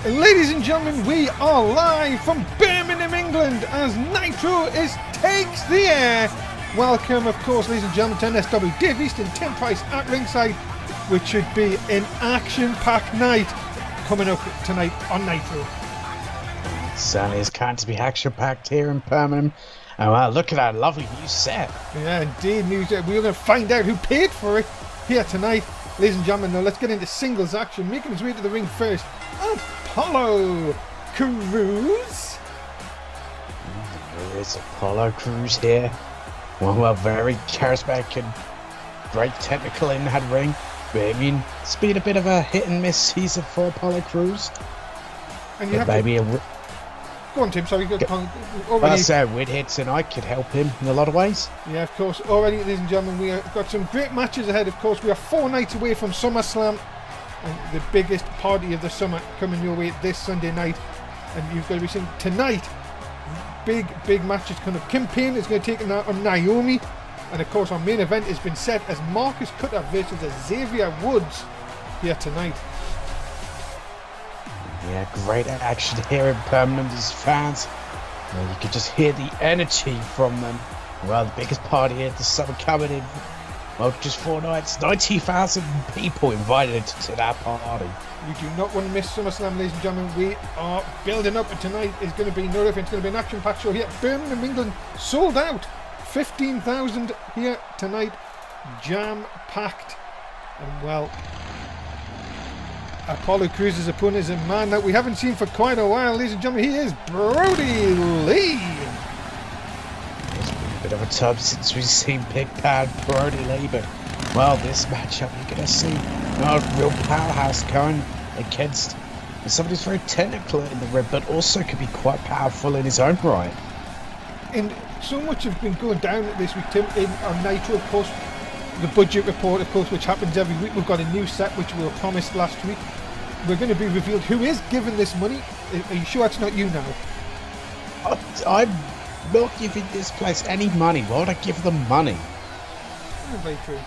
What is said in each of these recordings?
Ladies and gentlemen, we are live from Birmingham, England as Nitro takes the air. Welcome, of course, ladies and gentlemen, to NSW. Dave East and Tim Price at ringside, which should be an action-packed night coming up tonight on Nitro. It certainly is kind to be action-packed here in Birmingham. Oh wow, look at that lovely new set. Yeah, indeed. We're going to find out who paid for it here tonight. Ladies and gentlemen, now let's get into singles action. Making his way to the ring first, Apollo Crews. There is Apollo Crews here. Well, very charismatic and great technical in that ring. But I mean, it's been a bit of a hit and miss season for Apollo Crews. And you have maybe go on, Tim. Sorry, I said with hits tonight could help him in a lot of ways. Yeah, of course. Already, ladies and gentlemen, we have got some great matches ahead. Of course, we are 4 nights away from SummerSlam, and the biggest party of the summer coming your way this Sunday night. And you've got to be seeing tonight. Big matches coming up. Kim Payne is going to take it on Naomi, and of course, our main event has been set as Marcus Cutter versus Xavier Woods here tonight. Yeah, great action here in Birmingham. These fans, you could just hear the energy from them. Well, the biggest party here this summer coming in. Well, just 4 nights, 90,000 people invited to that party. You do not want to miss SummerSlam, ladies and gentlemen. We are building up, and tonight is going to be no different. It's going to be an action-packed show here. Birmingham, England, sold out. 15,000 here tonight, jam-packed, and well, Apollo Crews' opponent is a man that we haven't seen for quite a while, ladies and gentlemen. He is Brody Lee. It's been a bit of a time since we've seen Big Bad Brody Lee, but well, this matchup you're going to see a real powerhouse going against somebody who's very technical in the ring, but also could be quite powerful in his own right. And so much has been going down this week, Tim, on Nitro, of course. The budget report, of course, which happens every week. We've got a new set which we were promised last week. We're going to be revealed who is given this money. Are you sure it's not you now? I'm not giving this place any money. Why would I give them money? Oh, very true.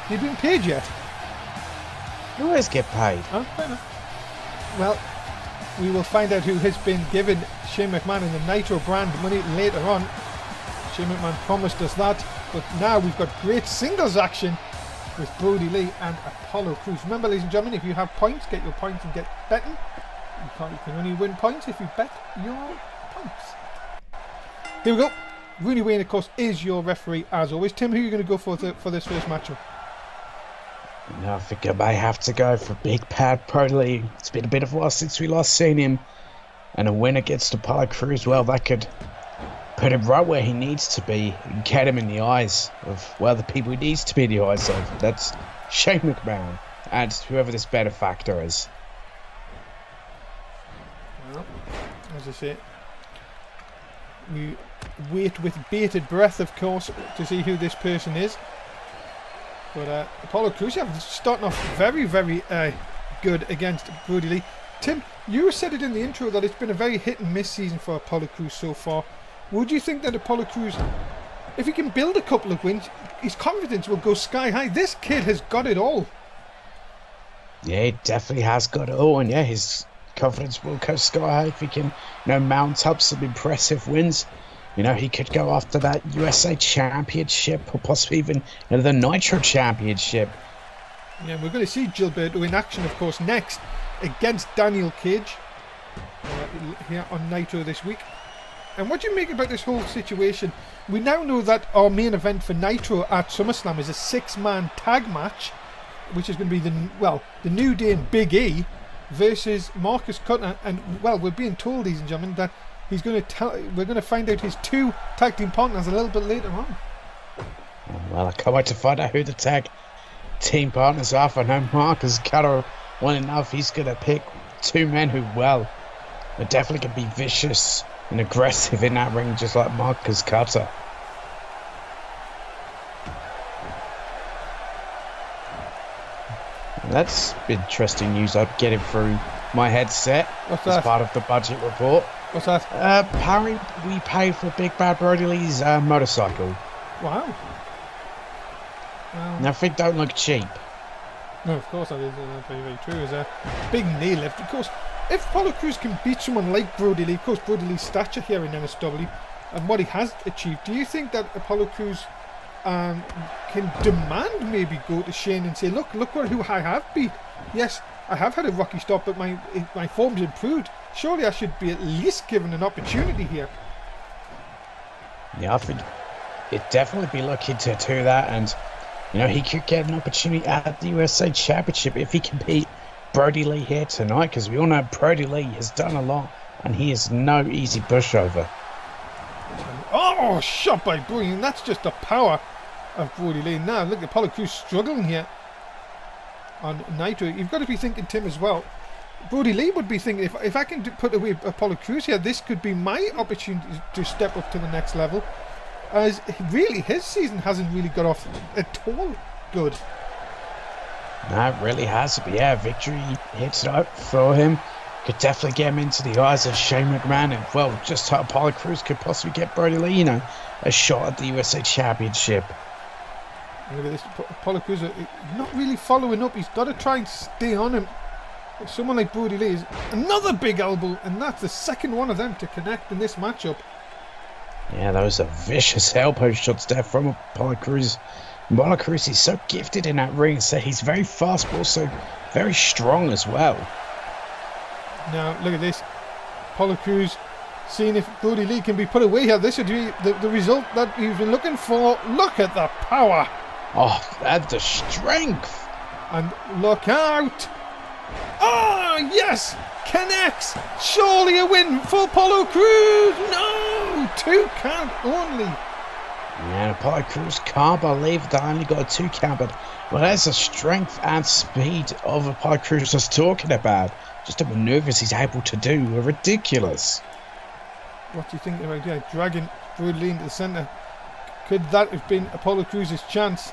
You been paid yet? You always get paid. Oh, fair enough. Well, we will find out who has been given Shane McMahon and the Nitro brand money later on. Shane McMahon promised us that. But now we've got great singles action with Brody Lee and Apollo Crews. Remember, ladies and gentlemen, if you have points, get your points and get betting. You can only win points if you bet your points. Here we go. Rooney Wayne, of course, is your referee as always. Tim, who are you going to go for this first matchup? I think I may have to go for Big Bad Brody Lee. It's been a bit of a while since we last seen him. And a win against Apollo Crews, well, that could put him right where he needs to be and get him in the eyes of, well, the people he needs to be in the eyes of. That's Shane McMahon and whoever this benefactor is. Well, as I say, we wait with bated breath, of course, to see who this person is. But Apollo Crews, yeah, starting off very good against Brody Lee. Tim, you said it in the intro that it's been a very hit and miss season for Apollo Crews so far. Would you think that Apollo Crews, if he can build a couple of wins, his confidence will go sky high? This kid has got it all. Yeah, he definitely has got it all, and yeah, his confidence will go sky high if he can, mount up some impressive wins. He could go after that USA Championship or possibly even the Nitro Championship. Yeah, we're going to see Gilberto in action, of course, next against Daniel Cage here on Nitro this week. And what do you make about this whole situation? We now know that our main event for Nitro at SummerSlam is a 6-man tag match, which is going to be the New Day and Big E versus Marcus Cutter. And well, we're being told, ladies and gentlemen, that he's going to we're going to find out his 2 tag team partners a little bit later on. Well, I can't wait to find out who the tag team partners are. I know Marcus Cutter well enough. He's going to pick 2 men who, well, are definitely going to be vicious and aggressive in that ring, just like Marcus Cutter. That's interesting news I'm getting through my headset. What's that? As part of the budget report. What's that? Apparently we paid for Big Bad Brody Lee's motorcycle. Wow. Now, feet don't look cheap. No, of course that is very, very true. It's a big knee lift. Of course, if Apollo Crews can beat someone like Brody Lee, of course Brody Lee's stature here in NSW and what he has achieved, do you think that Apollo Crews can demand maybe go to Shane and say, look who I have beat. Yes, I have had a rocky start, but my form's improved. Surely I should be at least given an opportunity here. Yeah, I think he'd definitely be looking to do that, and you know, he could get an opportunity at the USA Championship if he can beat Brody Lee here tonight, because we all know Brody Lee has done a lot and he is no easy pushover. Oh, shot by Brody, and that's just the power of Brody Lee. Now look at Apollo Crews struggling here on Nitro. You've got to be thinking, Tim, as well, Brody Lee would be thinking, if I can put away Apollo Crews here, this could be my opportunity to step up to the next level, as really his season hasn't really got off at all good. No, it really has. But yeah, victory hits it up for him. Could definitely get him into the eyes of Shane McMahon, and well, just how Apollo Crews could possibly get Brody Lee, you know, a shot at the USA Championship. Look at this, Apollo Crews not really following up. He's got to try and stay on him. Someone like Brody Lee is another big elbow, and that's the second one of them to connect in this matchup. Yeah, those are vicious elbow shots there from Apollo Crews. Apollo Crews is so gifted in that ring, so he's very fast, but also very strong as well. Now, look at this. Apollo Crews seeing if Brody Lee can be put away here. This would be the result that he's been looking for. Look at the power. Oh, and the strength. And look out. Oh, yes. Connects. Surely a win for Apollo Crews. No. 2 count only. Yeah, Apollo Crews can't believe that I only got a 2 count, but well, there's the strength and speed of Apollo Crews I was talking about. Just the manoeuvres he's able to do are ridiculous. What do you think about dragging Brody Lee into the centre? Could that have been Apollo Crews' chance?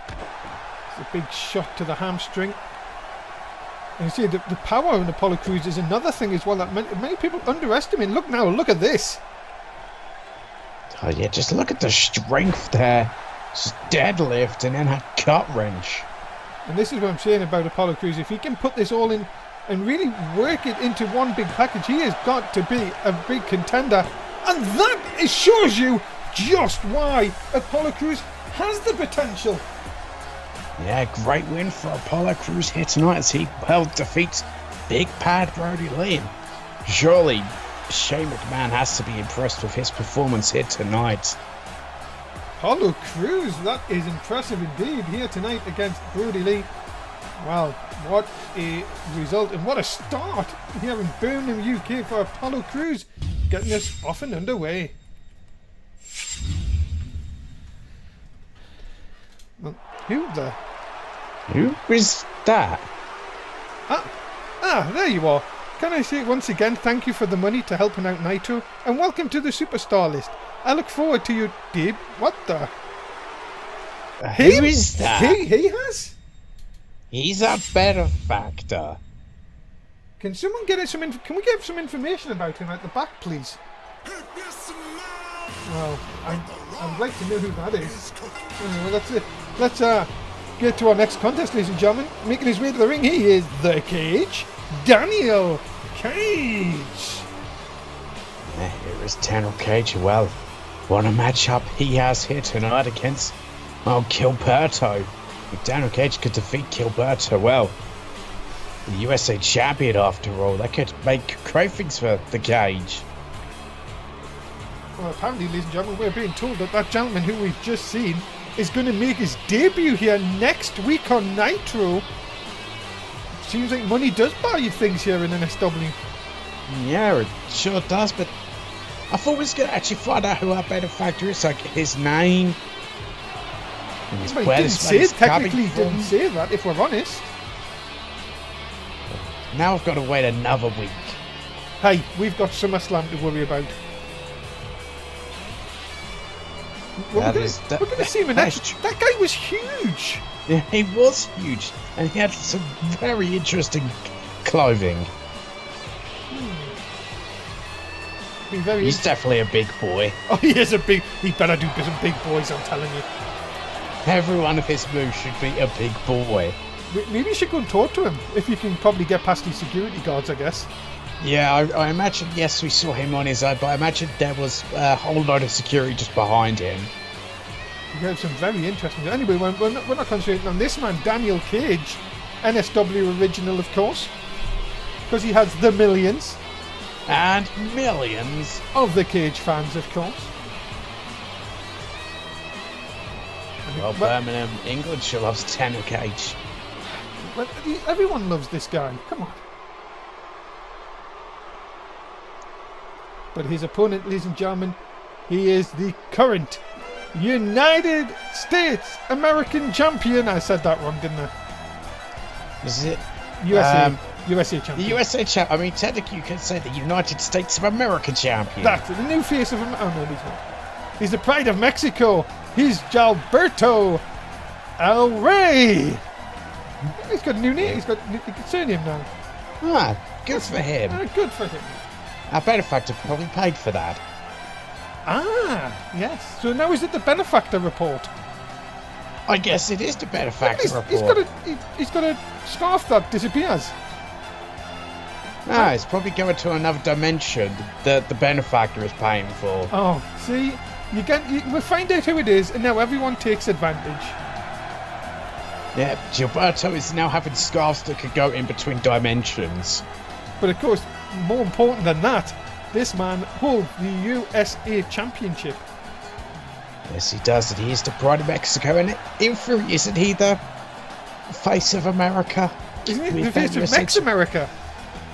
It's a big shot to the hamstring. And you see the power in Apollo Crews is another thing as well that many people underestimate. Look now, look at this. Oh yeah, just look at the strength there. Just deadlift and then a gut wrench. And this is what I'm saying about Apollo Crews. If he can put this all in and really work it into one big package, he has got to be a big contender. And that shows you just why Apollo Crews has the potential. Yeah, great win for Apollo Crews here tonight as he defeats Big Bad Brody Lee. Surely Shane McMahon has to be impressed with his performance here tonight. Apollo Crews, that is impressive indeed here tonight against Brody Lee. Well, what a result and what a start here in Birmingham, UK for Apollo Crews, getting us off and underway. Well, who is that? There you are. Can I say once again, thank you for the money to helping out Nitro, and welcome to the Superstar list. I look forward to you, Dave. What the? Who is that? He has? He's a benefactor. Can someone get some? Can we get some information about him at the back, please? Well, I'd like to know who that is. Well, let's get to our next contest, ladies and gentlemen. Making his way to the ring, he is The Cage, Daniel Cage. Here is Daniel Cage. Well, what a matchup he has here tonight against Gilberto. If Daniel Cage could defeat Gilberto, well, the USA champion after all, that could make great things for the Cage. Well, apparently, ladies and gentlemen, we're being told that that gentleman who we've just seen is going to make his debut here next week on Nitro. Seems like money does buy you things here in NSW. Yeah, it sure does, but I thought we was going to actually find out who our benefactor is, like his name. Well, he didn't say it, technically he didn't say that, if we're honest. Now I've got to wait another week. Hey, we've got SummerSlam to worry about. Well, we're going to see him in next. That guy was huge. Yeah, he was huge, and he had some very interesting clothing. He's definitely a big boy. Oh, he is a big. He better do some big boys, I'm telling you. Every one of his moves should be a big boy. Maybe you should go and talk to him. If you can probably get past these security guards, I guess. Yeah, I imagine, yes, we saw him on his own, but I imagine there was a whole lot of security just behind him. We have some very interesting... Anyway, we're not concentrating on this man, Daniel Cage. NSW original, of course. Because he has the millions. And millions of the Cage fans, of course. Well, Birmingham, England sure loves Daniel Cage. Well, everyone loves this guy. Come on. But his opponent, ladies and gentlemen, he is the current United States American champion. I said that wrong, didn't I? Is it? USA champion. The USA champion. I mean, technically you could say the United States of America champion. That's the new face of him. Oh, no, he's not. He's the pride of Mexico. He's Gilberto El Rey. He's got a new name. He's got a surname now. Ah, good for him. Good for him. Our benefactor probably paid for that. Ah, yes. So now is it the benefactor report? I guess it is the benefactor report. He's got a scarf that disappears. Ah, it's probably going to another dimension that the benefactor is paying for. Oh, see? We'll find out who it is, and now everyone takes advantage. Yeah, Gilberto is now having scarves that could go in between dimensions. But of course, more important than that, this man holds the USA Championship. Yes, he does, and he is the pride of Mexico, and in theory, isn't he the face of America? Isn't he the face of Mex-America?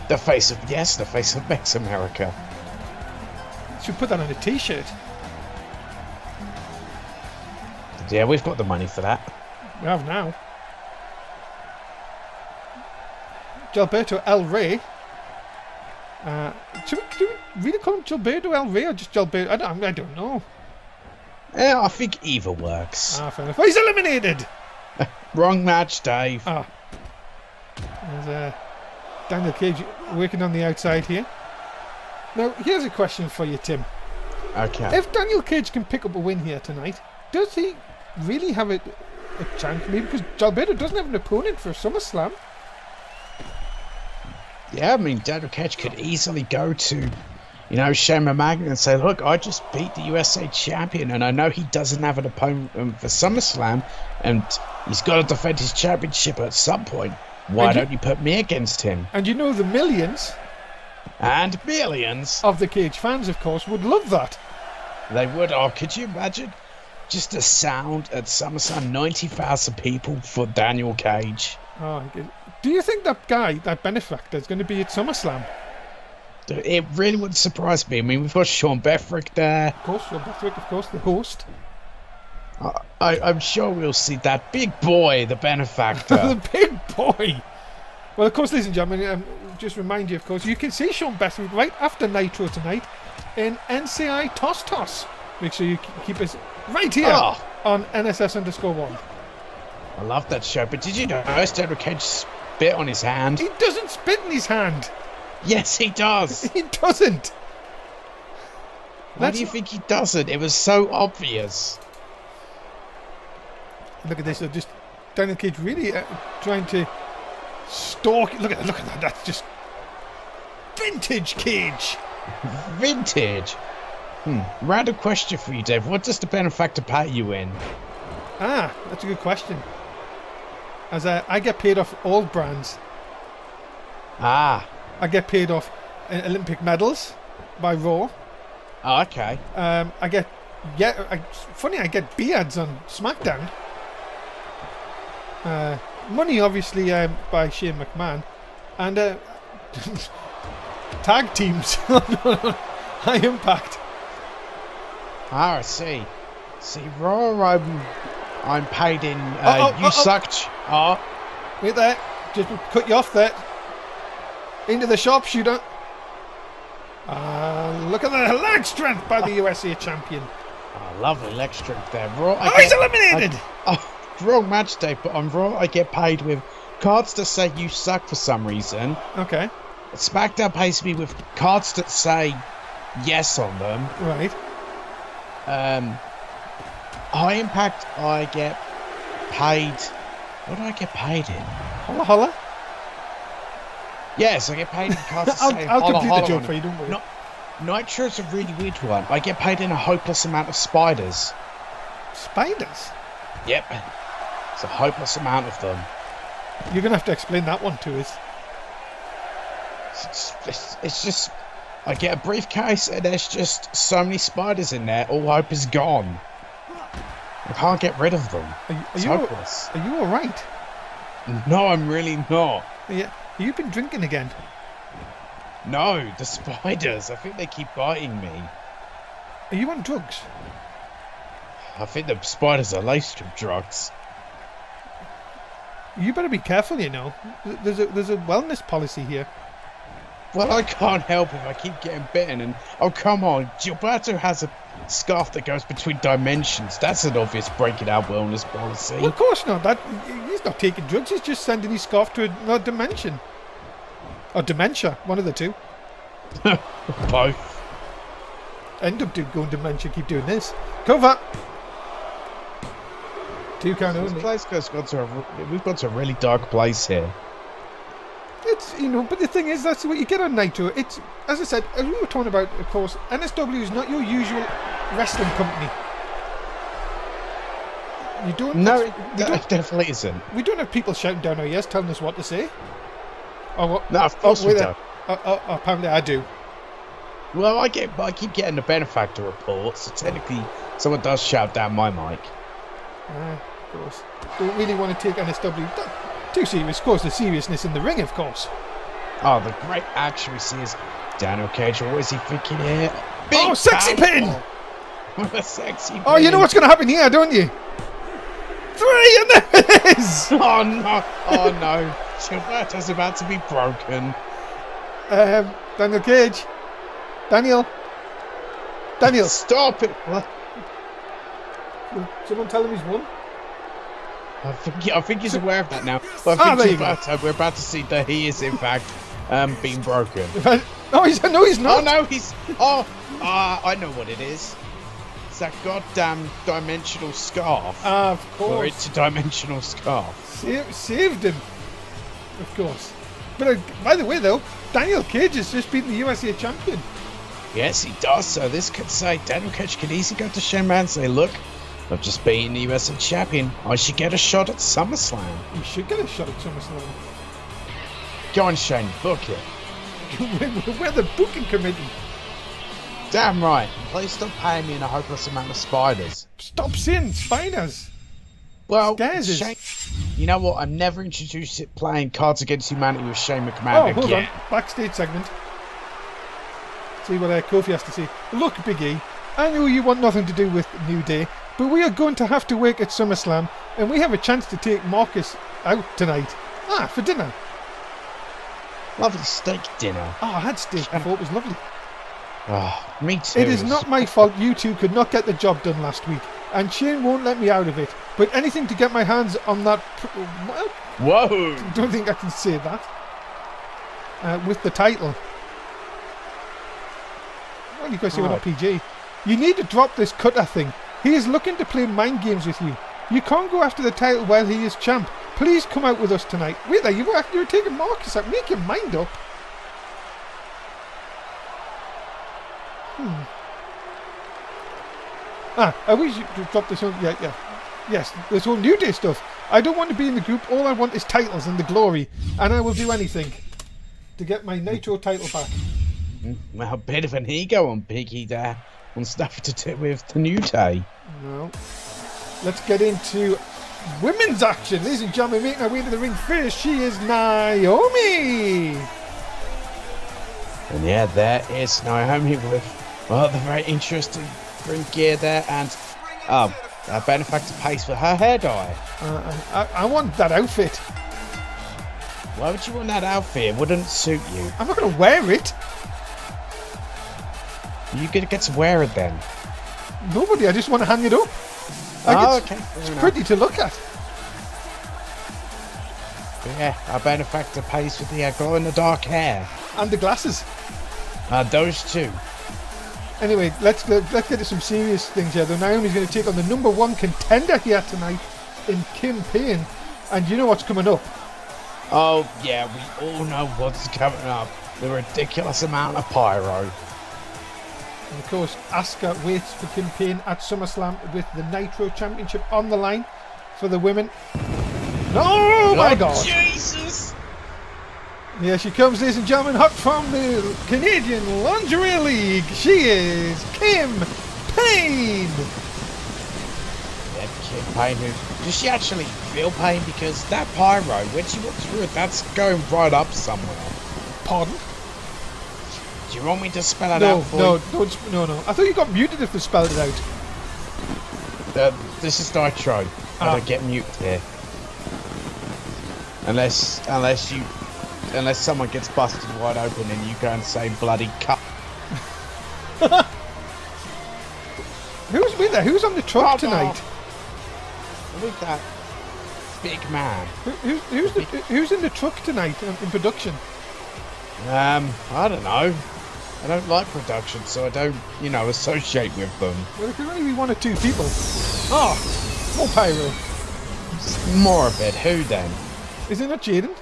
The face of Mex-America. Should put that on a t-shirt. Yeah, we've got the money for that. We have now. Gilberto El Rey. Do we really call him Gilberto El Rey or just Gilberto? I don't know. Yeah, I think either works. Fair enough. Oh, he's eliminated! Wrong match, Dave. There's Daniel Cage working on the outside here. Now, here's a question for you, Tim. Okay. If Daniel Cage can pick up a win here tonight, does he really have a chance? Maybe because Gilberto doesn't have an opponent for SummerSlam. Yeah, I mean, Daniel Cage could easily go to, Shane McMahon and say, look, I just beat the USA champion, and I know he doesn't have an opponent for SummerSlam, and he's got to defend his championship at some point. Why don't you put me against him? And the millions... And millions... of the Cage fans, of course, would love that. They would. Oh, could you imagine? Just a sound at SummerSlam, 90,000 people for Daniel Cage. Oh, do you think that guy, that benefactor, is going to be at SummerSlam? It really wouldn't surprise me. I mean, we've got Sean Bethrick there. Of course, Sean Bethrick, of course, the host. I'm sure we'll see that big boy, the benefactor. The big boy! Well, of course, ladies and gentlemen, just remind you, of course, you can see Sean Bethrick right after Nitro tonight in NCI Toss. Make sure you keep us right here on NSS_1. I love that show, but did you know Daniel Cage spit on his hand? He doesn't spit in his hand. Yes, he does. He doesn't. Why do you think he doesn't? It was so obvious. Look at this. Just Daniel Cage really trying to stalk. Look at that. That's just vintage Cage. Vintage. Random question for you, Dave. What does the benefactor pay you in? That's a good question. As I get paid off all brands. I get paid off Olympic medals by Raw. Oh, okay. I get I get beards on SmackDown. Money obviously by Shane McMahon, and tag teams High Impact. I see. See, Raw, I'm paid in. You sucked. Wait there. Just cut you off there. Into the sharpshooter. Look at the leg strength by the USA champion. Lovely leg strength there. Raw. He's eliminated. Wrong match day, but on Raw I get paid with cards that say you suck for some reason. Okay. SmackDown pays me with cards that say yes on them. Right. High Impact I get paid. What do I get paid in? Holla holla. Yes, I get paid in cards to say I'll holla, complete the holla joke on for it. you, don't worry. No, Nitro's a really weird one. I get paid in a hopeless amount of spiders. Spiders? Yep. It's a hopeless amount of them. You're going to have to explain that one to us. It's just... I get a briefcase and there's just so many spiders in there. All hope is gone. I can't get rid of them. It's hopeless. Are you alright? No, I'm really not. Yeah. You've been drinking again? No, the spiders. I think they keep biting me. Are you on drugs? I think the spiders are laced with drugs. You better be careful, you know. There's a wellness policy here. Well, I can't help if I keep getting bitten and... Oh, come on. Gilberto has a scarf that goes between dimensions. That's an obvious breaking our wellness policy. Well, of course not. He's not taking drugs. He's just sending his scarf to another dimension. Or dementia. One of the two. Both. End up going dementia. Keep doing this. Cover. 2 count only. This place we've got to a really dark place here. It's, you know, but the thing is, that's what you get on Nitro. It's, as I said, as we were talking about, of course, NSW is not your usual wrestling company. You don't. No, it definitely isn't. We don't have people shouting down our ears telling us what to say. Or what? No, of course we don't. Apparently, I do. Well, I keep getting the benefactor report, so technically, someone does shout down my mic. Of course. Don't really want to take NSW too serious. Of course, the seriousness in the ring, of course. Oh, the great action we see is Daniel Cage. What is he thinking here? Oh, sexy pin! A sexy pin. Oh, you know what's going to happen here, don't you? 3, and there it is! Oh, no. Oh, no. Gilberto's about to be broken. Daniel Cage. Daniel. Stop it. What? Will someone tell him he's won? I think he's aware of that now. But I think we're about to see that he is, in fact, being broken. No, he's not. Oh, no, he's... Oh, I know what it is. It's that goddamn dimensional scarf. Of course. Or it's a dimensional scarf. Saved him. Of course. But by the way, though, Daniel Cage has just beaten the USA champion. Yes, he does. So this could say Daniel Cage could easily go to Shane and say, look, I've just beaten the USA champion. I should get a shot at SummerSlam. You should get a shot at SummerSlam. Go on, Shane, book it. We're the booking committee. Damn right. Please stop paying me in a hopeless amount of spiders. Stop saying spiders. Well, Scares Shane, you know what? I'm never introduced playing Cards Against Humanity with Shane McMahon Oh, again. hold on. Backstage segment. See what Kofi has to say. Look, Big E, I know you want nothing to do with New Day, but we are going to have to work at SummerSlam, and we have a chance to take Marcus out tonight. For dinner. Lovely steak dinner. Oh, I had steak before. It was lovely. Oh, me too. It is not my fault you two could not get the job done last week, and Shane won't let me out of it. But anything to get my hands on that... Well, whoa! I don't think I can say that. With the title. Well, you guys see what not PG. You need to drop this Cutter thing. He is looking to play mind games with you. You can't go after the title while he is champ. Please come out with us tonight. Wait there, you were taking Marcus out. Make your mind up. I wish you to drop this on. Yeah. Yes, this whole New Day stuff. I don't want to be in the group. All I want is titles and the glory. And I will do anything to get my Nitro title back. Well, a bit of an ego on Biggie there. On stuff to do with the New Day. No. Let's get into women's action. Ladies and gentlemen, making our way to the ring first, she is Naomi. And yeah, there is Naomi with, well, the very interesting ring gear there. And, a benefactor pace for her hair dye. I want that outfit. Why would you want that outfit? It wouldn't suit you. I'm not going to wear it. You get to wear it then. Nobody, I just want to hang it up. Okay. It's pretty to look at. But yeah, our benefactor pays for the glow in the dark hair. And the glasses. Those two. Anyway, let's get to some serious things here. Though Naomi's going to take on the #1 contender here tonight in Kim Payne. And you know what's coming up? Oh, yeah, we all know what's coming up. The ridiculous amount of pyro. And of course, Asuka waits for Kim Payne at SummerSlam with the Nitro Championship on the line for the women. Oh my God! Jesus! Here she comes, ladies and gentlemen, hot from the Canadian Lingerie League. She is Kim Payne. Yeah, Kim Payne. Does she actually feel pain? Because that pyro, when she walks through it, that's going right up somewhere. Pardon? Do you want me to spell it out for you? No. I thought you got muted if they spelled it out. This is Nitro. I don't get muted here. Unless someone gets busted wide open and you go and say bloody cut. Who's with her? Who's on the truck tonight? Look at that big man. Who's in the truck tonight in production? I don't know. I don't like production, so I don't, associate with them. Well, there can only be 1 or 2 people. Oh, more pyro. More of it. Who then? Is it not Jaden?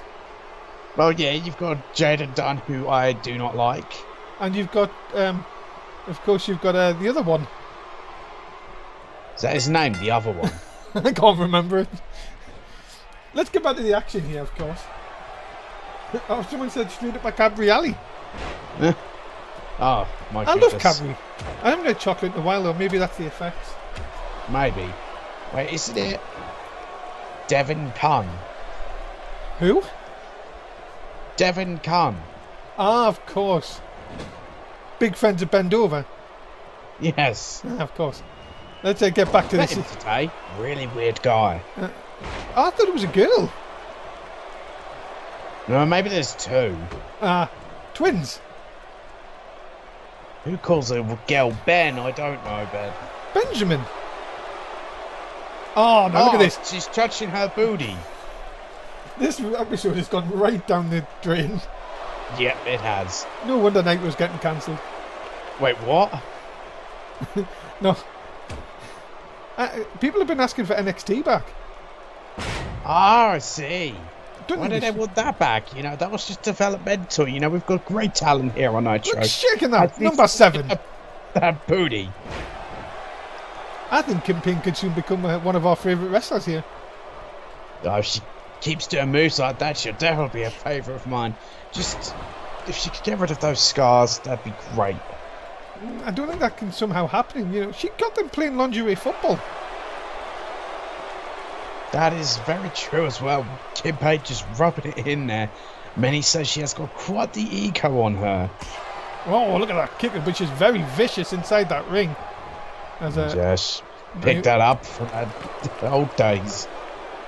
Well, yeah, you've got Jaden Dunn, who I do not like. And you've got, of course, the other one. Is that his name, the other one? I can't remember it. Let's get back to the action here, of course. Oh, someone said straight up by Cadbury Alley. Oh, my I goodness. love Cadbury. I haven't had chocolate in a while, though. Maybe that's the effects. Maybe. Wait, isn't it Devin Kunn? Who? Devin Kunn. Ah, of course. Big friends of Bendover. Yes. Ah, of course. Let's get back to this. Today. Really weird guy. I thought it was a girl. No, maybe there's 2. Twins. Who calls a girl Ben? I don't know, Ben. Benjamin. Oh, now look at this. She's touching her booty. This episode has gone right down the drain. Yep, it has. No wonder Night was getting cancelled. Wait, what? No. People have been asking for NXT back. Ah, I see. Don't Why did they want that back? That was just developmental. We've got great talent here on Nitro. Look, shaking that. Number 7. That booty. I think Kim Payne could soon become one of our favourite wrestlers here. Oh, if she keeps doing moves like that, she'll definitely be a favourite of mine. Just, if she could get rid of those scars, that'd be great. I don't think that can somehow happen. She got them playing lingerie football. That is very true as well. Kim Payne just rubbing it in there. Many say she has got quite the ego on her. Oh, look at that kicker, which is very vicious inside that ring. Yes, picked that up from the old days.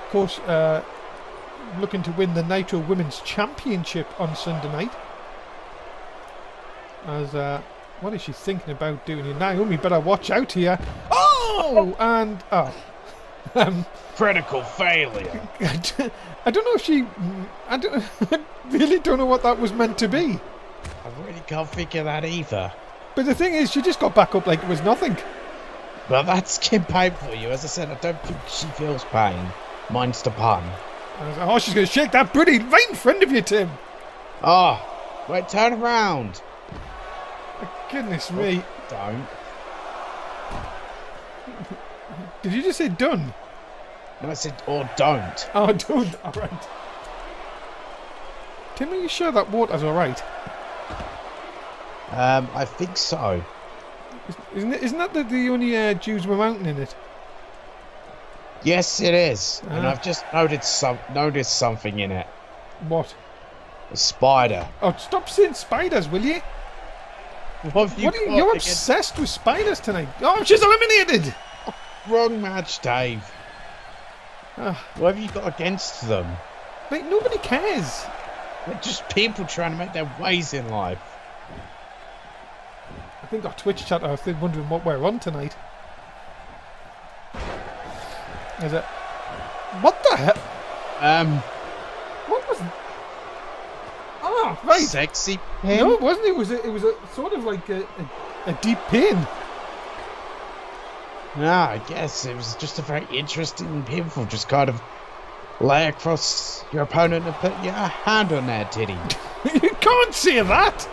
Of course, looking to win the Nitro Women's Championship on Sunday night. What is she thinking about doing here? Naomi better watch out here. Oh! And, critical failure. I don't know if she... I really don't know what that was meant to be. I really can't figure that either. But the thing is, she just got back up like it was nothing. Well, that's Kim Payne for you. As I said, I don't think she feels pain. Mine's the pun. Oh, she's going to shake that booty right in front of you, Tim. Oh, wait, turn around. Goodness me. Don't. Did you just say done? No, I said, or don't. Oh, don't. All right. Tim, are you sure that water's all right? I think so. Isn't that the only Jews were mountain in it? Yes, it is. And I've just noticed something in it. What? A spider. Oh, stop saying spiders, will you? You're obsessed with spiders tonight. Oh, she's eliminated. Wrong match, Dave. What have you got against them? Like, nobody cares. They're just people trying to make their ways in life. I think our Twitch chat are wondering what we're on tonight. Is it? What the hell? What was? Ah, right. Sexy pin? No, it wasn't. It was a sort of like a deep pin. No, I guess it was just a very interesting pinfall. Just kind of lay across your opponent and put your hand on there, did he? You can't say that!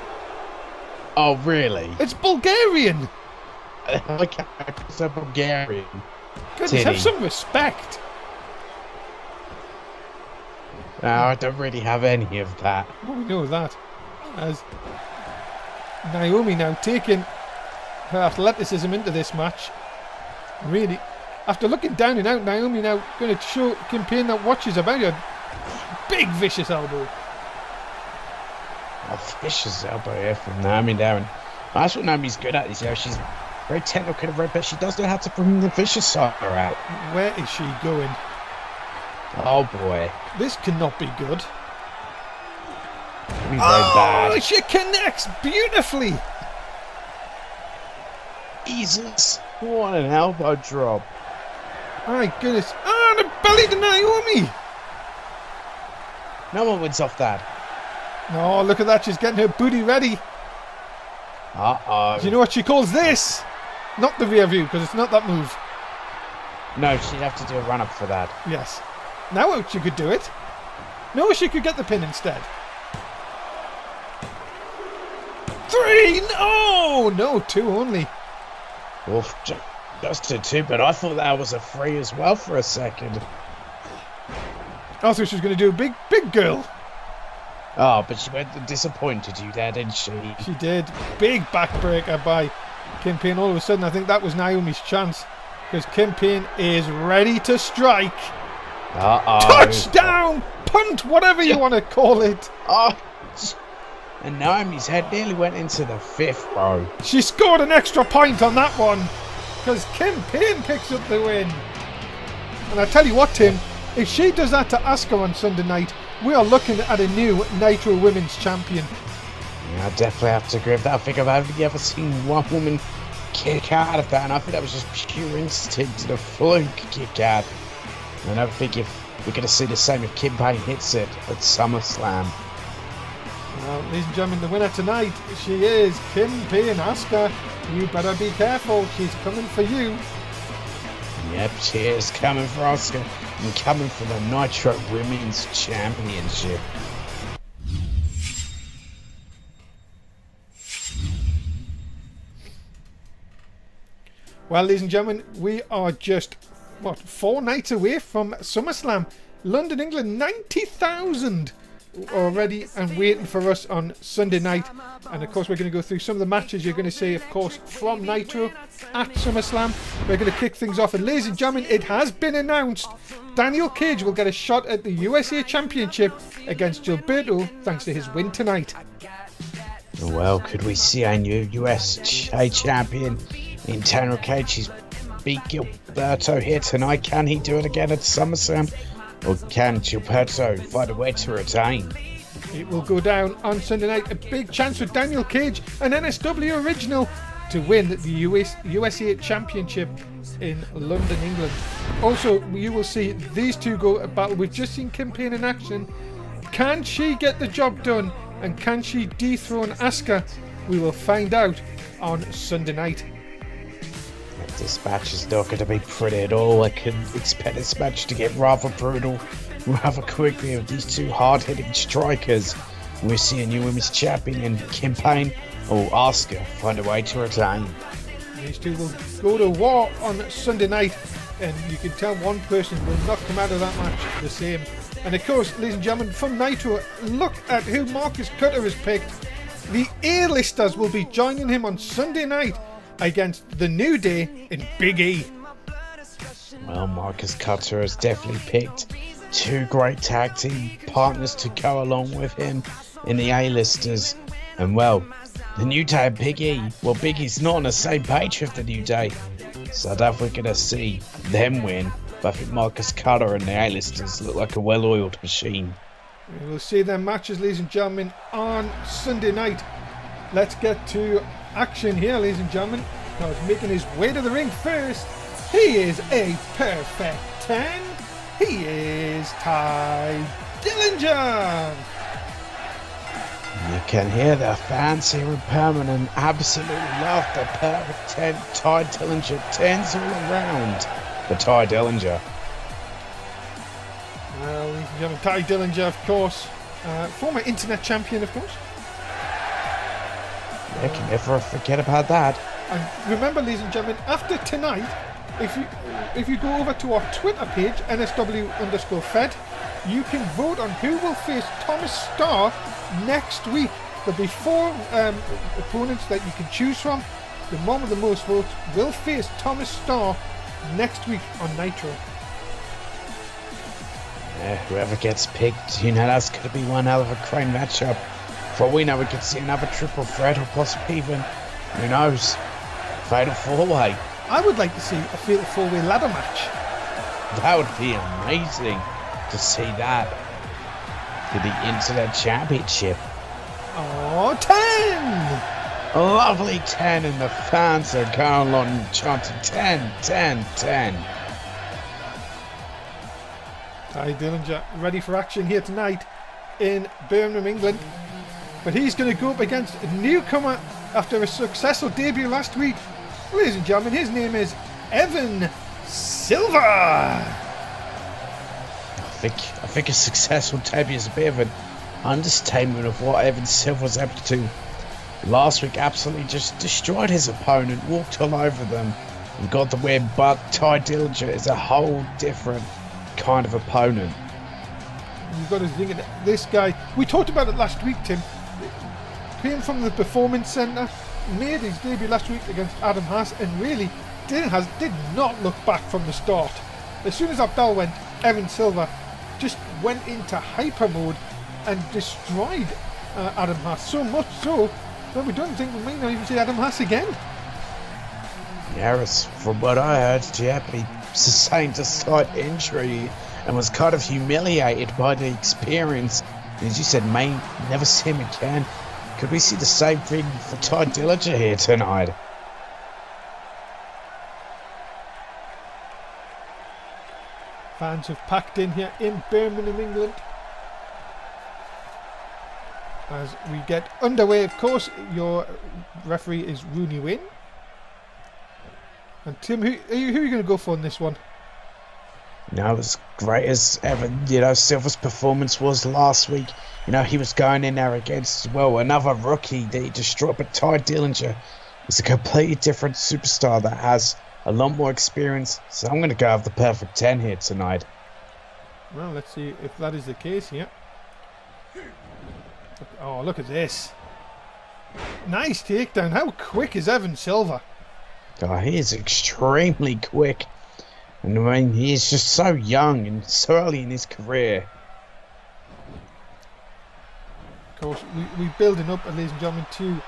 Oh, really? It's Bulgarian! Okay, it's a Bulgarian. Goodness, have some respect. No, I don't really have any of that. Well, we know that. As Naomi now taking her athleticism into this match. Really, after looking down and out, Naomi now going to show Kim Payne that what she's about. A big vicious elbow. A vicious elbow here from Naomi there. And that's what Naomi's good at. Is, she's very technical, but she does know how to bring the vicious side out. Where is she going? Oh boy. This cannot be good. Very bad. She connects beautifully. Jesus. What an elbow drop. My goodness. The belly to Naomi. No one wins off that. No, look at that. She's getting her booty ready. Uh-oh. Do you know what she calls this? Not the rear view, because it's not that move. No, she'd have to do a run-up for that. Yes. Now she could do it. No, she could get the pin instead. 3! Oh, no, 2 only. Oof, just a 2, but I thought that was a 3 as well for a second. I thought she was going to do a big girl. Oh, but she went and disappointed you there, didn't she? She did. Big backbreaker by Kim Payne. All of a sudden, I think that was Naomi's chance. Because Kim Payne is ready to strike. Uh-oh. Touchdown! Punt, whatever you want to call it. Oh, and Naomi's head nearly went into the 5th row. She scored an extra point on that one. Because Kim Payne picks up the win. And I tell you what, Tim, if she does that to Asuka on Sunday night, we are looking at a new Nitro Women's Champion. Yeah, I definitely have to agree with that. I think I've only ever seen one woman kick out of that, and I think that was just pure instinct and a fluke kick out. And I don't think if we're going to see the same if Kim Payne hits it at SummerSlam. Well, ladies and gentlemen, the winner tonight, she is Kim Payne. Asuka, you better be careful. She's coming for you. Yep, she is coming for Asuka and coming for the Nitro Women's Championship. Well, ladies and gentlemen, we are just, 4 nights away from SummerSlam. London, England, 90,000 already and waiting for us on Sunday night. And of course, we're going to go through some of the matches you're going to see, of course, from Nitro at SummerSlam. We're going to kick things off. And ladies and gentlemen, it has been announced Daniel Cage will get a shot at the USA Championship against Gilberto thanks to his win tonight. Well, could we see a new USA champion in Daniel Cage? He's beat Gilberto here tonight. Can he do it again at SummerSlam? Or can Gilberto find a way to retain? It will go down on Sunday night. A big chance for Daniel Cage, an NSW original, to win the USA Championship in London, England. Also, you will see these two go at battle. We've just seen Kim Payne in action. Can she get the job done? And can she dethrone Asuka? We will find out on Sunday night. This match is not going to be pretty at all. I can expect this match to get rather brutal, rather quickly with these two hard-hitting strikers. We're seeing new women's champion in Kim Payne or Asuka find a way to retain. These two will go to war on Sunday night, and you can tell one person will not come out of that match the same. And of course, ladies and gentlemen, from Nitro, look at who Marcus Cutter has picked. The A-listers will be joining him on Sunday night against the New Day in Big E. Well, Marcus Cutter has definitely picked two great tag team partners to go along with him in the A-listers. And well, the New Day and Big E, well, Big E's not on the same page with the New Day, so I don't think we're going to see them win. But I think Marcus Cutter and the A-listers look like a well-oiled machine. We will see their matches, ladies and gentlemen, on Sunday night. Let's get to action here, ladies and gentlemen. Because making his way to the ring first, he is a perfect 10. He is Ty Dillinger. You can hear the fans here in Permanent absolutely love the perfect 10. Ty Dillinger, 10s all around for Ty Dillinger. Well, ladies and gentlemen, Ty Dillinger, of course, former internet champion, of course. Yeah, can never forget about that. And remember, ladies and gentlemen, after tonight, if you go over to our Twitter page, NSW_Fed, you can vote on who will face Thomas Starr next week. There'll be 4 opponents that you can choose from. The one with the most votes will face Thomas Starr next week on Nitro. Yeah, whoever gets picked, you know, that's going to be one hell of a great matchup. For all we know, we could see another triple threat or possibly even, who knows, fatal 4-way. I would like to see a fatal 4-way ladder match. That would be amazing to see that for the Internet Championship. Oh, 10! A lovely 10, and the fans are going along chanting 10, 10, 10. Ty Dillinger ready for action here tonight in Birmingham, England. But he's going to go up against a newcomer after a successful debut last week. Ladies and gentlemen, his name is Evan Silver. I think a successful debut is a bit of an understatement of what Evan Silver was able to do. Last week absolutely just destroyed his opponent, walked all over them and got the win, but Ty Dillinger is a whole different kind of opponent. You've got to think of this guy. We talked about it last week, Tim. Came from the Performance Centre, made his debut last week against Adam Haas, and really did not look back from the start. As soon as that bell went, Evan Silver just went into hyper mode and destroyed Adam Haas, so much so that we don't think we might not even see Adam Haas again. Yeah, from what I heard, he sustained a slight injury and was kind of humiliated by the experience. And as you said, may never see him again. Could we see the same thing for Ty Dillinger here tonight? Fans have packed in here in Birmingham, England. As we get underway, of course, your referee is Rooney Wynn. And Tim, who are you going to go for in this one? You know, as great as ever, you know, Silver's performance was last week. You know, he was going in there against, well, another rookie that he destroyed. But Ty Dillinger is a completely different superstar that has a lot more experience. So I'm going to go with the perfect 10 here tonight. Well, let's see if that is the case here. Oh, look at this. Nice takedown. How quick is Evan Silver? Oh, he is extremely quick. And I mean, he is just so young and so early in his career. Of course, we're building up, ladies and gentlemen, to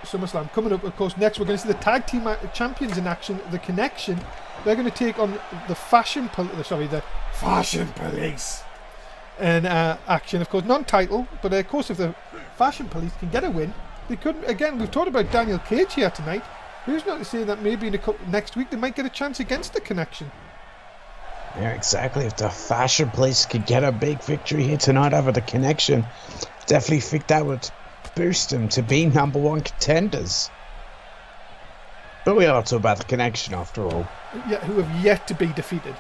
SummerSlam. Coming up, of course, next we're going to see the tag team champions in action, The Connection. They're going to take on the Fashion Police in action. Of course, non-title, but of course, if the Fashion Police can get a win, they could. Again, we've talked about Daniel Cage here tonight. Who's not to say that maybe in next week they might get a chance against The Connection? Yeah, exactly. If the Fashion Police could get a big victory here tonight over The Connection, definitely think that would boost them to be #1 contenders. But we are talking about The Connection after all. Yeah, who have yet to be defeated.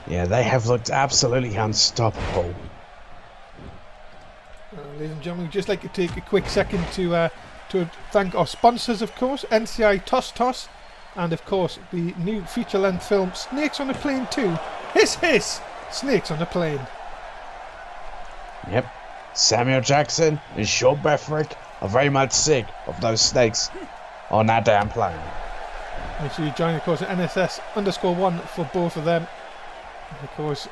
Yeah, they have looked absolutely unstoppable. Ladies and gentlemen, we'd just like to take a quick second to thank our sponsors, of course, NCI Toss, and of course the new feature-length film Snakes on a Plane 2. Hiss hiss! Snakes on a Plane. Yep, Samuel Jackson and Sean Bethrick are very much sick of those snakes on that damn plane. Make sure you join, of course, at NSS_1 for both of them. And of course,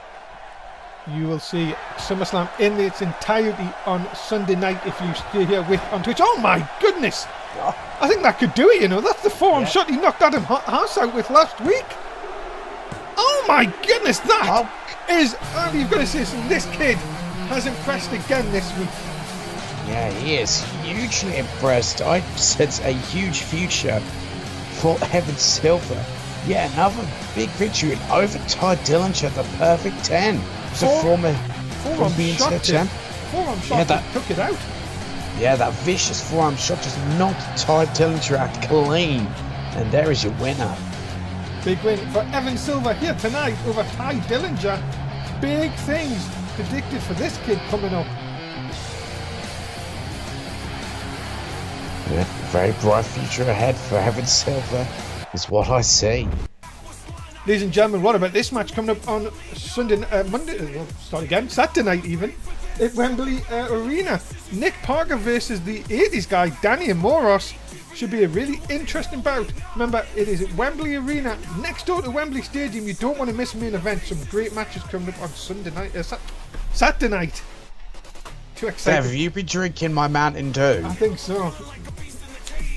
you will see SummerSlam in its entirety on Sunday night if you stay here on Twitch. Oh my goodness! I think that could do it, you know. That's the forearm shot he knocked Adam Haas out with last week. Oh my goodness, that is... you've got to say something. This kid has impressed again this week. Yeah, he is hugely impressed. I sense a huge future for Evan Silver. Yeah, another big victory over Ty Dillinger, the perfect 10. Forearm shot, took it out. Yeah, that vicious forearm shot just knocked Ty Dillinger out clean. And there is your winner. Big win for Evan Silver here tonight over Ty Dillinger. big things predicted for this kid coming up. Yeah, very bright future ahead for Evan Silver is what I see. Ladies and gentlemen, what about this match coming up on Saturday night even, at Wembley Arena. Nick Parker versus the 80s guy, Danny Moros. Should be a really interesting bout. Remember, it is at Wembley Arena, next door to Wembley Stadium. You don't want to miss main event. Some great matches coming up on Saturday night. Too excited. Have you been drinking my Mountain Dew? I think so.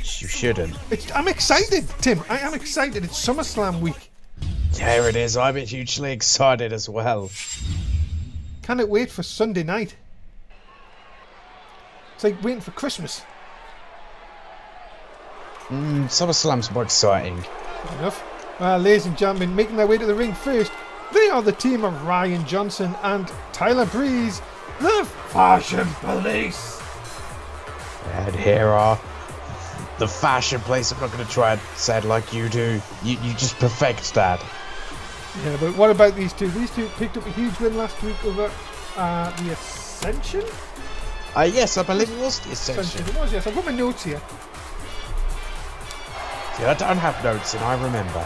You shouldn't. I'm excited, Tim. I am excited. It's SummerSlam week. There it is. I'm hugely excited as well. Cannot wait for Sunday night. It's like waiting for Christmas. SummerSlam's more exciting. Good enough. Ladies and gentlemen, making their way to the ring first, they are the team of Ryan Johnson and Tyler Breeze, the Fashion Police. And here are the Fashion Police. I'm not going to try and say it like you do. You just perfect that. Yeah, but what about these two? These two picked up a huge win last week over the Ascension? Yes, I believe it was the Ascension. It was, yes. I've got my notes here. Yeah, I don't have notes and I remember.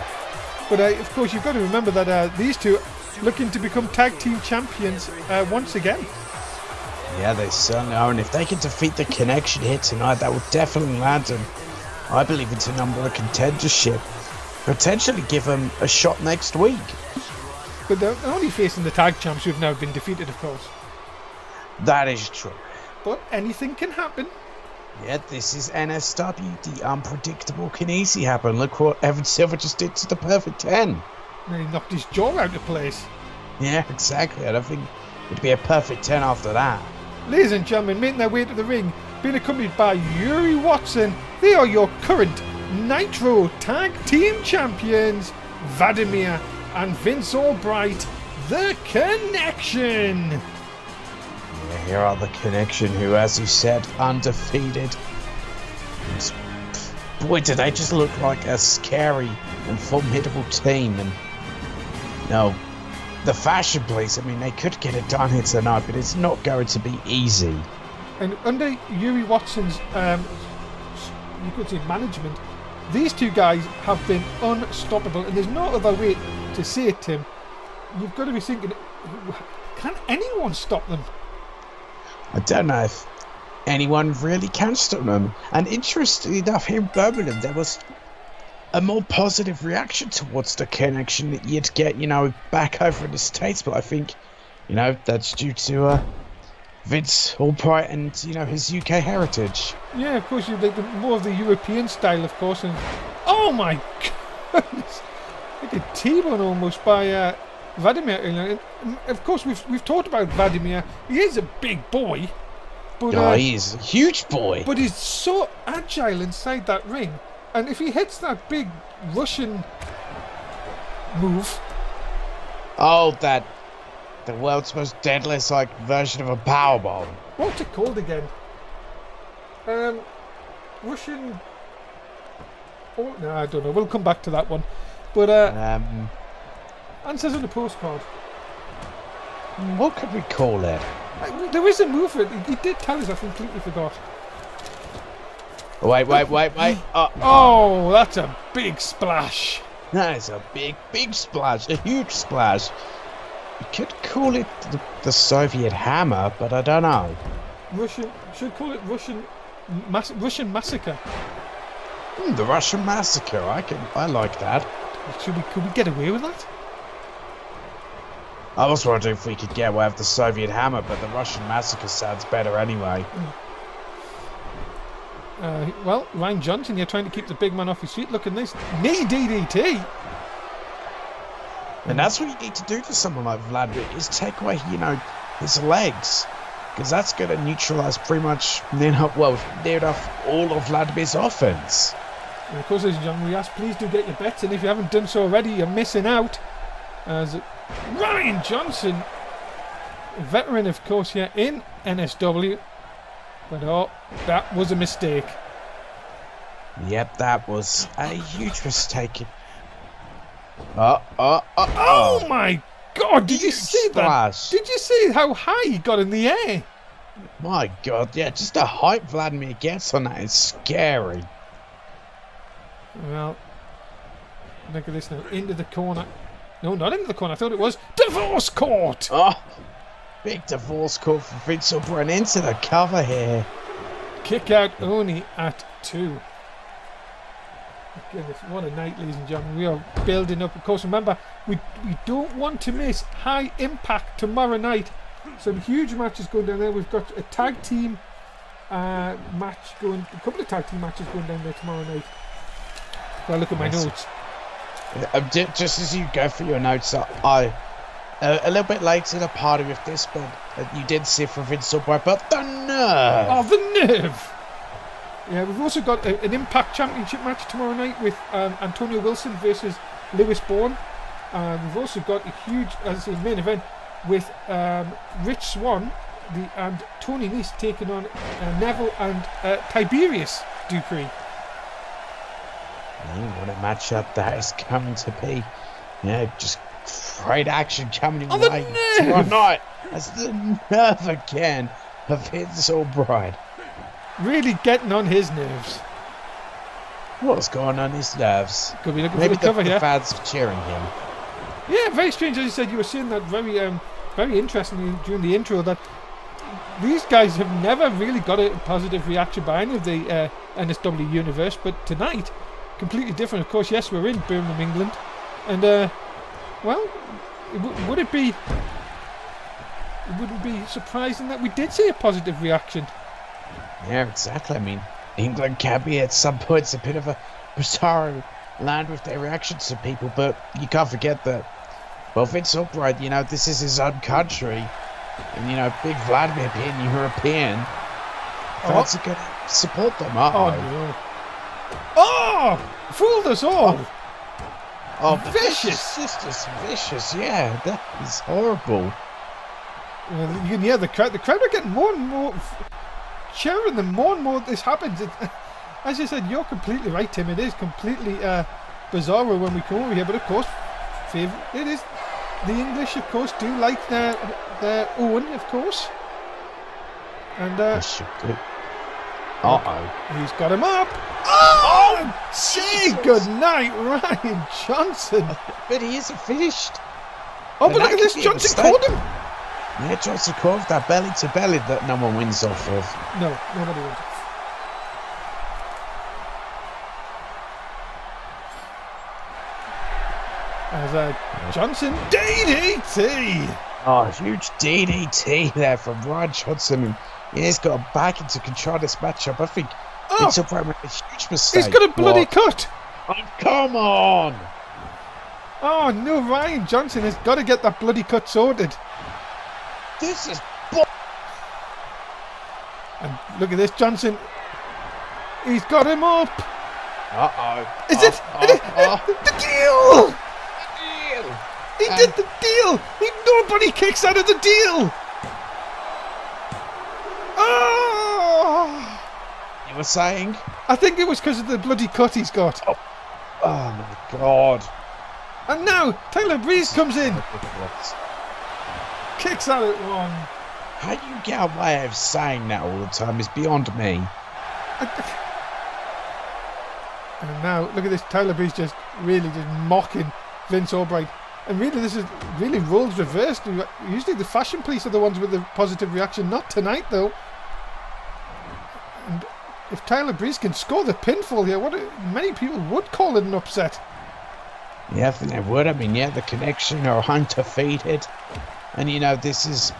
But of course, you've got to remember that these two are looking to become tag team champions once again. Yeah, they certainly are. And if they can defeat the Connection here tonight, that would definitely land them, I believe, into number one contendership. Potentially give them a shot next week. But they're only facing the tag champs who've now been defeated, of course. That is true. But anything can happen. Yeah, this is NSW. The unpredictable can easily happen. Look what Evan Silver just did to the Perfect 10. And he knocked his jaw out of place. Yeah, exactly. I don't think it'd be a Perfect 10 after that. Ladies and gentlemen, making their way to the ring, being accompanied by Yuri Watson, they are your current Nitro Tag Team Champions, Vladimir and Vince Albright, The Connection. Yeah, here are the Connection, who, as you said, undefeated. And, boy, do they just look like a scary and formidable team. And no, the Fashion Police, I mean, they could get it done here tonight, but it's not going to be easy. And under Yuri Watson's, you could say, management, these two guys have been unstoppable, and there's no other way to say it, Tim. You've got to be thinking, can anyone stop them? I don't know if anyone really can stop them. And interestingly enough, here in Birmingham, there was a more positive reaction towards the Connection that you'd get, you know, back over in the States. But I think, you know, that's due to Vince Albright and, you know, his UK heritage. Yeah, of course, you like more of the European style, of course. And oh my goodness, like a T-bone almost by Vladimir. And of course, we've talked about Vladimir. He is a big boy, but he is a huge boy. But he's so agile inside that ring, and if he hits that big Russian move, the world's most deadliest version of a powerbomb. What's it called again? Russian. Oh no, I don't know. We'll come back to that one. But answers on the postcard. What could we call it? There is a move for it. He did tell us. I completely forgot. Wait. Oh, that's a big splash. That is a big splash. A huge splash. You could call it the Soviet hammer, but I don't know. Should call it Russian massacre. The Russian massacre. I like that. Could we get away with that? I was wondering if we could get away with the Soviet hammer, but the Russian massacre sounds better anyway. Well, Ryan Johnson, you're trying to keep the big man off his feet. Look at this knee DDT. And that's what you need to do to someone like Vladimir, is take away, you know, his legs. Because that's going to neutralise pretty much near enough all of Vladimir's offense. And of course, ladies and gentlemen, we ask, please do get your bets, and if you haven't done so already, you're missing out. As Ryan Johnson, veteran, of course, here in NSW. But oh, that was a mistake. Yep, that was a huge mistake. Oh my God, did you see splash. that? Did you see how high he got in the air? My God, yeah, just the height Vladimir gets on that is scary. Well, look at this now. Into the corner. No, not into the corner. I thought it was divorce court. Oh, big divorce court for Vince O'Brien into the cover here. Kick out only at 2. Goodness, what a night, ladies and gentlemen. We are building up. Of course, remember, we don't want to miss High Impact tomorrow night. Some huge matches going down there. We've got a tag team match going, a couple of tag team matches going down there tomorrow night. So I look at my notes. Just as you go for your notes, I a little bit late to the party with this, but you did see for Vince O'Brien, but the nerve! Oh, the nerve! Yeah, we've also got an Impact Championship match tomorrow night with Antonio Wilson versus Lewis Bourne. We've also got a huge, as I say, main event with Rich Swann and Tony Nese taking on Neville and Tiberius Dupree. What a matchup that is coming to be. Yeah, just great action coming in the late nerve! tomorrow night. That's the nerve again of Vince O'Brien. Really getting on his nerves. What's going on his nerves? Could be looking Maybe for the cover the here. fans are cheering him. Yeah, very strange. As you said, you were saying that very interestingly during the intro that these guys have never really got a positive reaction by any of the NSW universe, but tonight, completely different. Of course, yes, we're in Birmingham, England, and well, wouldn't it be surprising that we did see a positive reaction? Yeah, exactly. I mean, England can be at some points a bit of a bizarre land with their reactions to people, but you can't forget that, well, Vince O'Brien, you know, this is his own country, and, you know, big Vladimir being European, fans are going to support them. Oh, no. Oh! Fooled us all! Oh, vicious! Sisters, vicious, yeah, that is horrible. Well, you can hear the crowd. The crowd are getting more and more cheering the more and more this happens. As you said, you're completely right, Tim. It is completely bizarre when we come over here, but of course, it is. The English, of course, do like their own, of course. And he's got him up. Oh, say good night, Ryan Johnson. But he isn't finished. Oh, but look at this, Johnson caught him. Yeah, Johnson caught that belly to belly that no one wins off of. No, nobody wins. As Johnson DDT. Oh, huge DDT there from Ryan Johnson, and he's got back into control of this matchup. I think it's a huge mistake. He's got a bloody cut. Oh, come on. Oh no, Ryan Johnson has got to get that bloody cut sorted. This is and look at this, Johnson. He's got him up. Is it? The deal! He did the deal! Nobody kicks out of the deal! Oh! You were saying? I think it was because of the bloody cut he's got. Oh my God. And now Tyler Breeze comes in. Kicks out at one. How do you get away of saying that all the time is beyond me. And now look at this, Tyler Breeze just mocking Vince O'Brien. And really this is really roles reversed. Usually the Fashion Police are the ones with the positive reaction. Not tonight though. And if Tyler Breeze can score the pinfall here, many people would call it an upset. Yeah, I think they would. I mean, yeah, the Connection are undefeated. And, you know, this is,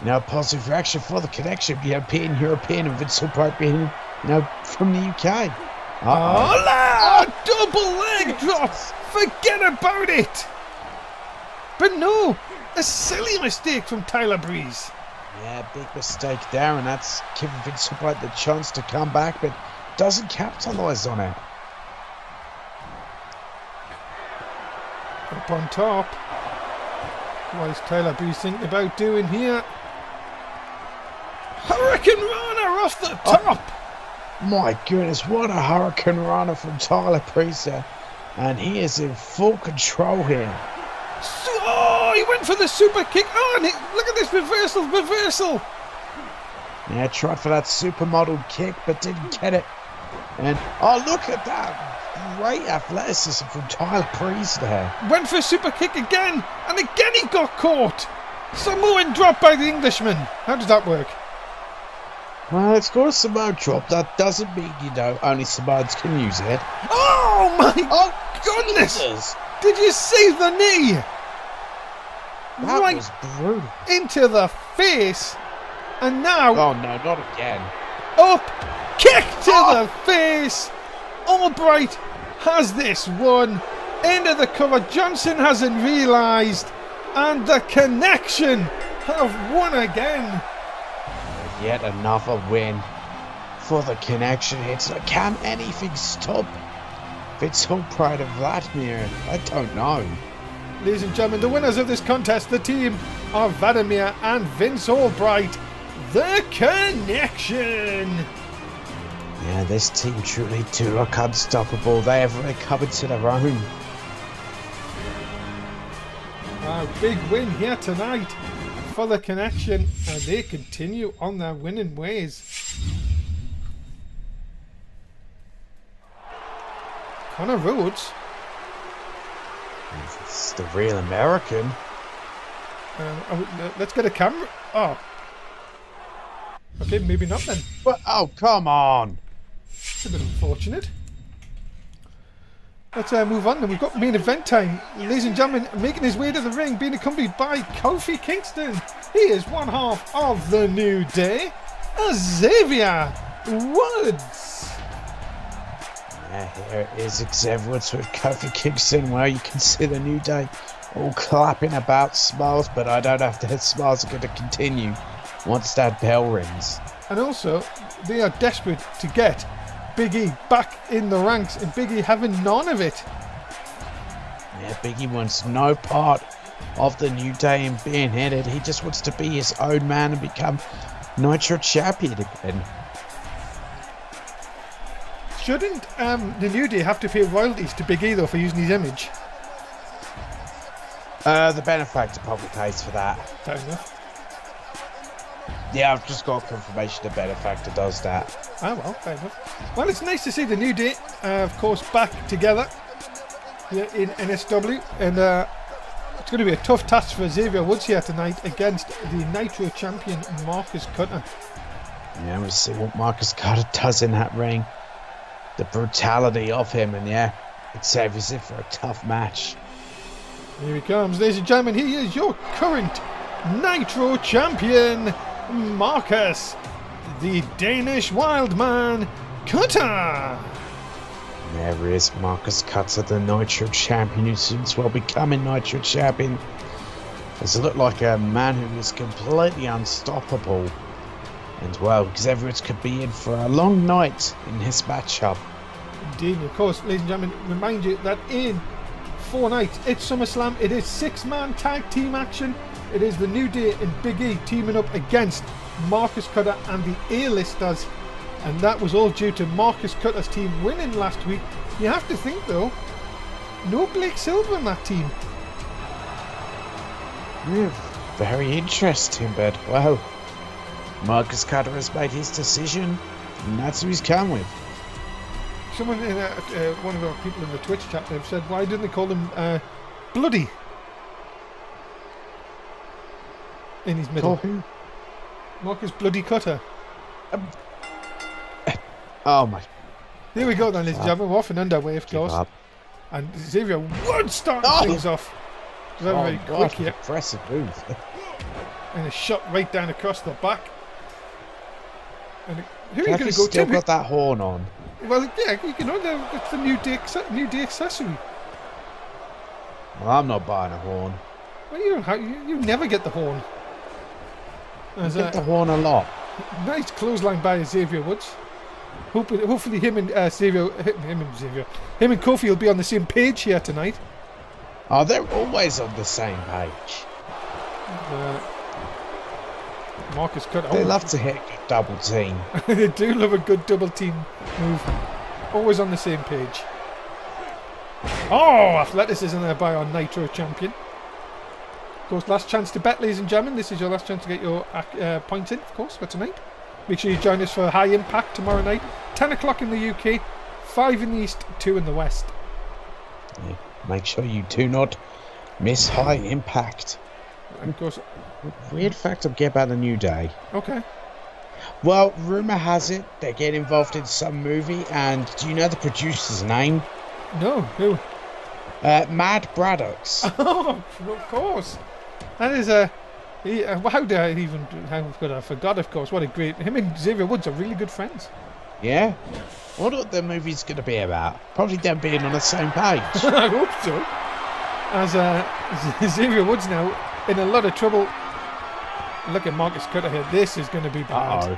you know, a positive reaction for the Connection. You know, being European and Vince O'Brien being, you know, from the UK. Double leg drop! Forget about it! But no, a silly mistake from Tyler Breeze. Yeah, big mistake there, and that's giving Vince O'Brien the chance to come back, but doesn't capitalise on it. Up on top. What is Tyler Breeze thinking about doing here? Hurricane Rana off the top! My goodness, what a Hurricane Rana from Tyler Breeze there. And he is in full control here. Oh, he went for the super kick. Oh, and look at this reversal. Yeah, tried for that supermodel kick, but didn't get it. And, oh, look at that. Great athleticism from Tyler Breeze there. Went for a super kick again, and again he got caught. Samoan drop by the Englishman. How does that work? Well, it's called a Samoan drop. That doesn't mean, only Samoans can use it. Oh my goodness! Jesus. Did you see the knee? That was brutal. Into the face. And now... Oh no, not again. Up. Kick to the face. Albright has this one. Into the cover. Johnson hasn't realised. And the Connection have won again. Yet another win for the Connection. It's like, can anything stop Vince Albright and Vladimir? I don't know. Ladies and gentlemen, the winners of this contest, the team are Vladimir and Vince Albright. The Connection. Yeah, this team truly do look unstoppable. They have really come into their own. A big win here tonight for the Connection, and they continue on their winning ways. Connor Rhodes. It's the real American. Let's get a camera. Oh. Okay, maybe not then. But, oh, come on. It's a bit unfortunate. Let's move on then. We've got main event time. Ladies and gentlemen, making his way to the ring, being accompanied by Kofi Kingston. He is one half of the New Day, Xavier Woods. Yeah, here is Xavier Woods with Kofi Kingston. Well, you can see the New Day all clapping about smiles, but I don't have to hit smiles are going to continue once that bell rings. And also, they are desperate to get Big E back in the ranks, and Big E having none of it. Yeah, Big E wants no part of the New Day and being headed. He just wants to be his own man and become Nitro champion again. Shouldn't the New Day have to pay royalties to Big E though for using his image? The benefactor probably pays for that. Fair enough. Yeah, I've just got confirmation the benefactor does that. Ah well, fair enough. Well, it's nice to see the New Day, of course, back together here in NSW, and it's going to be a tough task for Xavier Woods here tonight against the Nitro champion Marcus Cutter. Yeah, we'll see what Marcus Cutter does in that ring. The brutality of him, and yeah, it saves it for a tough match. Here he comes, ladies and gentlemen. He is your current Nitro champion, Marcus, the Danish Wildman Cutter. There he is, Marcus Cutter, the Nitro champion, who soon will becoming Nitro champion. Does it look like a man who is completely unstoppable? And well, Xavier could be in for a long night in his matchup. Indeed, of course, ladies and gentlemen, remind you that in 4 nights it's SummerSlam. It is 6-man tag team action. It is the New Day and Big E teaming up against Marcus Cutter and the A-listers, and that was all due to Marcus Cutter's team winning last week. You have to think though, no Blake Silver in that team. Yeah, very interesting, but well, Marcus Cutter has made his decision, and that's who he's come with. Someone in one of our people in the Twitch chat have said, why didn't they call him Bloody in his middle? Who? Marcus Bloody Cutter. Oh my. Here we go then, ladies and gentlemen. We're off and underway, of course. And Xavier Woods starting things off. Very quick here. Impressive move. And a shot right down across the back. And who are you going to go still to? Got that horn on. Well, yeah, you know, it's the new day accessory. Well, I'm not buying a horn. Well, you never get the horn. I get the horn a lot. Nice clothesline by Xavier Woods. Hopefully him and Kofi will be on the same page here tonight. Oh, they're always on the same page. Marcus Cutter. They love to hit a good double team. They do love a good double team move. Always on the same page. Oh, athleticism there by our Nitro champion. Of course, last chance to bet, ladies and gentlemen. This is your last chance to get your points in, of course, for tonight. Make sure you join us for High Impact tomorrow night. 10 o'clock in the UK, 5 in the East, 2 in the West. Yeah, make sure you do not miss High Impact. And of course... Weird fact I'll get about the New Day. Okay. Well, rumour has it they get involved in some movie, and do you know the producer's name? No, who? Mad Braddocks. Oh, of course. That is a... how did I even... How could I forgot, of course. What a great... Him and Xavier Woods are really good friends. Yeah? I wonder what the movie's going to be about. Probably them being on the same page. I hope so. As Xavier Woods now in a lot of trouble. Look at Marcus Cutter here. This is going to be bad. Uh-oh.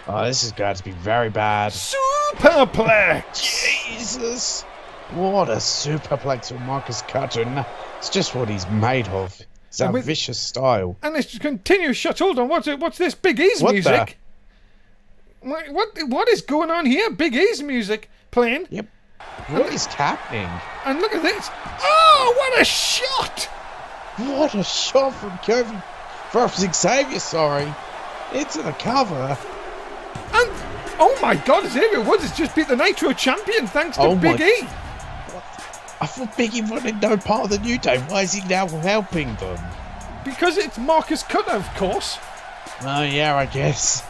Oh, this is going to be very bad. Superplex! Jesus! What a superplex with Marcus Cutter. No, it's just what he's made of. It's that vicious style. And it's continuous shots. Hold on, what's this? Big E's music? What is going on here? Big E's music playing. Yep. What is happening? And look at this. Oh, what a shot! What a shot from Xavier, sorry. Into the cover. And, oh my God, Xavier Woods has just beat the Nitro champion thanks to Big E. I thought Big E wanted no part of the New Day. Why is he now helping them? Because it's Marcus Cutter, of course. Oh, yeah, I guess.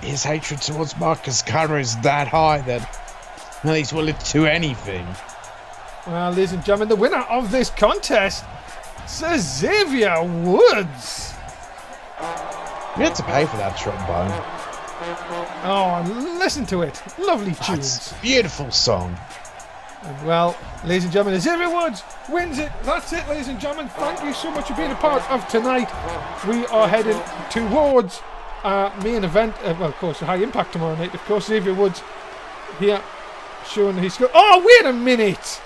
His hatred towards Marcus Cutter is that high that he's willing to do anything. Well, ladies and gentlemen, the winner of this contest is Xavier Woods. We had to pay for that trombone. Oh, listen to it. Lovely tunes. Beautiful song. And well, ladies and gentlemen, Xavier Woods wins it. That's it, ladies and gentlemen. Thank you so much for being a part of tonight. We are heading towards our main event. Well, of course, High Impact tomorrow night. Of course, Xavier Woods here showing his skill. Oh, wait a minute.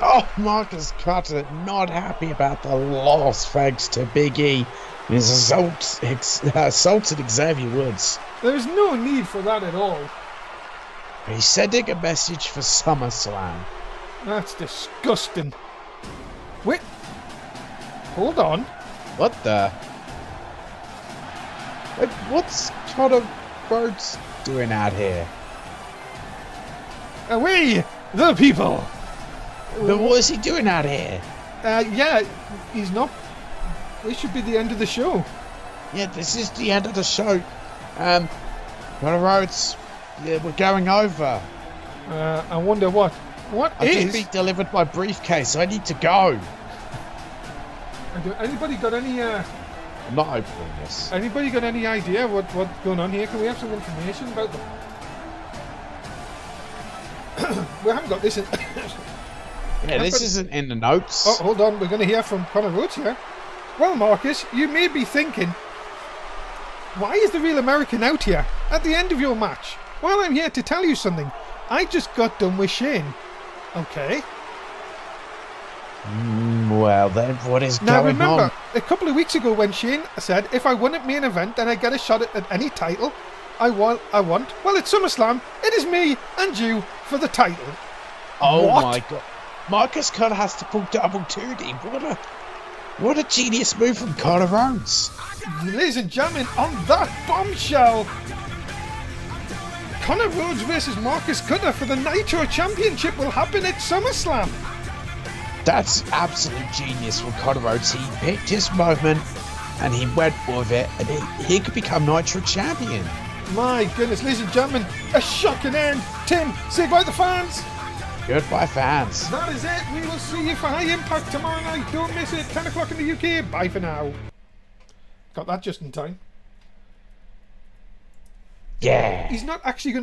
Oh, Marcus Cutter not happy about the loss thanks to Big E. He's assaulted Xavier Woods. There's no need for that at all. He's sending a message for SummerSlam. That's disgusting. Wait. Hold on. What the? What's Connor Rhodes doing out here? We, the people. But what is he doing out here? Yeah, he's not. This should be the end of the show. Yeah, this is the end of the show. Connor Rhodes, yeah, we're going over. I wonder what. I've just been delivered my briefcase. I need to go. Anybody got any? I'm not opening this. Anybody got any idea what's going on here? Can we have some information about them? We haven't got this in. Yeah, this isn't in the notes. Oh, hold on. We're going to hear from Connor Rhodes here. Well, Marcus, you may be thinking, why is the Real American out here at the end of your match? Well, I'm here to tell you something. I just got done with Shane. Okay. Well, then what is now, going on? remember, a couple of weeks ago when Shane said, if I won at main event, then I get a shot at any title I want. Well, at SummerSlam, it is me and you for the title. Oh what? My God. Marcus Cutter has to pull double duty. What a genius move from Connor Rhodes. Ladies and gentlemen, on that bombshell, Connor Rhodes versus Marcus Cutter for the Nitro Championship will happen at SummerSlam. That's absolute genius from Connor Rhodes. He picked his moment and he went with it, and he could become Nitro Champion. My goodness, ladies and gentlemen, a shocking end. Tim, say goodbye to the fans. Goodbye, fans. That is it. We will see you for High Impact tomorrow night. Don't miss it. 10 o'clock in the UK. Bye for now. Got that just in time. Yeah. He's not actually going to